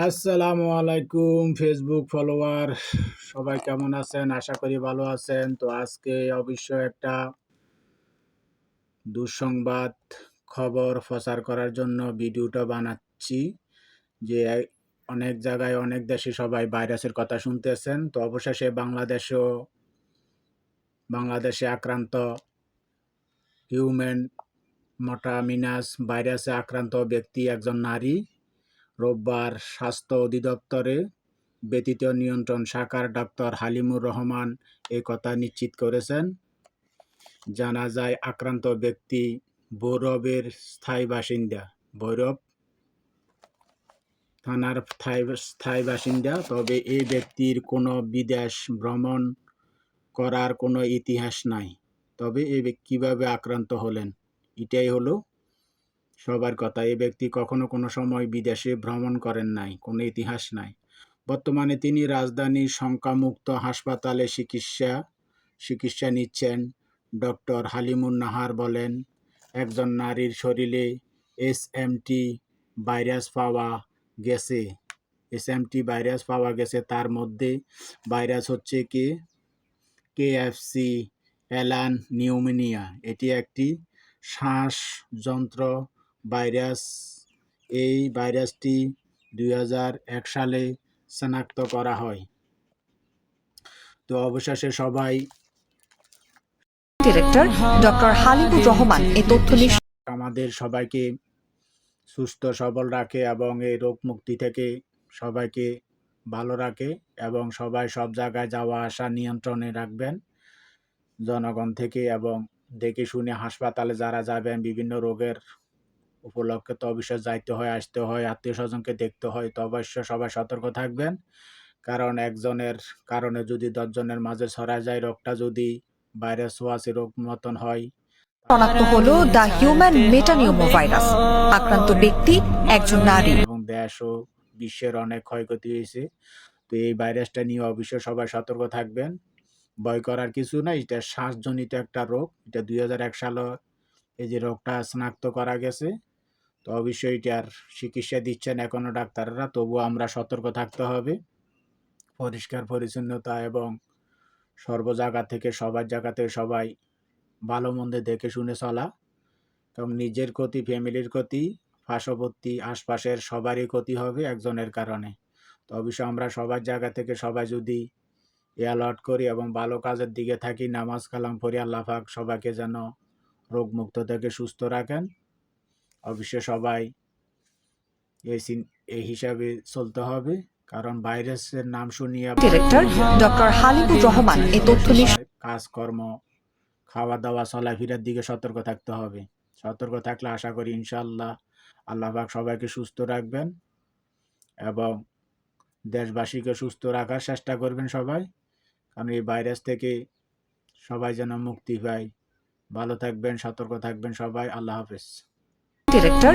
আসসালামু আলাইকুম Facebook follower, সবাই কেমন আছেন? আশা করি ভালো আছেন। তো আজকে অবশ্য একটা দুঃসংবাদ খবর প্রচার করার জন্য ভিডিওটা বানাচ্ছি যে অনেক জায়গায় অনেক দেশে সবাই ভাইরাসের কথা শুনতেছেন। তো অবশেষে বাংলাদেশে আক্রান্ত হিউম্যান মটামিনাস ভাইরাসে আক্রান্ত ব্যক্তি একজন নারী। রোববার স্বাস্থ্য অধিদপ্তরে ব্যতীত নিয়ন্ত্রণ শাখার ডাক্তার হালিমুর রহমান এ কথা নিশ্চিত করেছেন। জানা যায়, আক্রান্ত ব্যক্তি ভৈরবের স্থায়ী বাসিন্দা, ভৈরব থানার স্থায়ী বাসিন্দা। তবে এই ব্যক্তির কোনো বিদেশ ভ্রমণ করার কোনো ইতিহাস নাই। তবে এই ব্যক্তি কীভাবে আক্রান্ত হলেন, এটাই হলো সবার কথা। এই ব্যক্তি কখনো কোনো সময় বিদেশে ভ্রমণ করেন নাই, কোনো ইতিহাস নাই। বর্তমানে তিনি রাজধানীর শঙ্কামুক্ত হাসপাতালে চিকিৎসা নিচ্ছেন। ডক্টর হালিমুন নাহার বলেন, একজন নারীর শরীরে এসএমটি ভাইরাস পাওয়া গেছে। তার মধ্যে ভাইরাস হচ্ছে কেএফসি অ্যালান নিউমোনিয়া। এটি একটি শ্বাসযন্ত্র ভাইরাস। এই ভাইরাসটি 2001 সালে শনাক্ত করা হয়। তো অবশেষে সবাই ডিরেক্টর ডক্টর হালিমুর রহমান এই তথ্য আমাদের সবাইকে সুস্থ সবল রাখে এবং এই রোগ মুক্তি থেকে সবাইকে ভালো রাখে এবং সবাই সব জায়গায় যাওয়া আসা নিয়ন্ত্রণে রাখবেন জনগণ থেকে। এবং দেখে শুনে হাসপাতালে যারা যাবেন বিভিন্ন রোগের উপলক্ষে তো অবশ্যই যাইতে হয়, আসতে হয়, আত্মীয় স্বজনকে দেখতে হয়। তো অবশ্যই সবাই সতর্ক থাকবেন, কারণ একজনের কারণে যদি 10 জনের মাঝে ছড়ায় যায়, রোগটা যদি ভাইরাস ওয়াসি রোগ মতন হয়। শনাক্ত হলো দ্য হিউম্যান মেটানিউমো ভাইরাস। আক্রান্ত ব্যক্তি একজন নারী এবং দেশ ও বিশ্বের অনেক ক্ষয়ক্ষতি হয়েছে। তো এই ভাইরাসটা নিয়ে অবশ্যই সবাই সতর্ক থাকবেন। ভয় করার কিছু নাই, এটা শ্বাসজনিত একটা রোগ। এটা 2001 সালে এই যে রোগটা শনাক্ত করা গেছে। তো অবশ্যই এটার চিকিৎসা দিচ্ছেন এখনো ডাক্তাররা। তবুও আমরা সতর্ক থাকতে হবে। পরিষ্কার পরিচ্ছন্নতা এবং সর্ব জায়গা থেকে সবার জায়গা থেকে সবাই ভালো মন্দে দেখে শুনে চলা, এবং নিজের ক্ষতি, ফ্যামিলির ক্ষতি, পার্শ্ববর্তী আশপাশের সবারই ক্ষতি হবে একজনের কারণে। তো অবশ্যই আমরা সবার জায়গা থেকে সবাই যদি অ্যালার্ট করি এবং ভালো কাজের দিকে থাকি, নামাজ কালাম পড়ি, আল্লাহ পাক সবাইকে যেন রোগমুক্ত থেকে সুস্থ রাখেন। অবশ্যই সবাই এই হিসাবে চলতে হবে, কারণ ভাইরাসের নাম শুনিয়ে ডিরেক্টর ডক্টর হালিমুর রহমান এই তথ্য কাজকর্ম, খাওয়া দাওয়া, চলাফেরার দিকে সতর্ক থাকতে হবে। সতর্ক থাকলে আশা করি ইনশাআল্লাহ আল্লাহ পাক সবাইকে সুস্থ রাখবেন এবং দেশবাসীকে সুস্থ রাখার চেষ্টা করবেন সবাই, কারণ এই ভাইরাস থেকে সবাই যেন মুক্তি পায়। ভালো থাকবেন, সতর্ক থাকবেন সবাই। আল্লাহ হাফেজ। ডিরেক্টর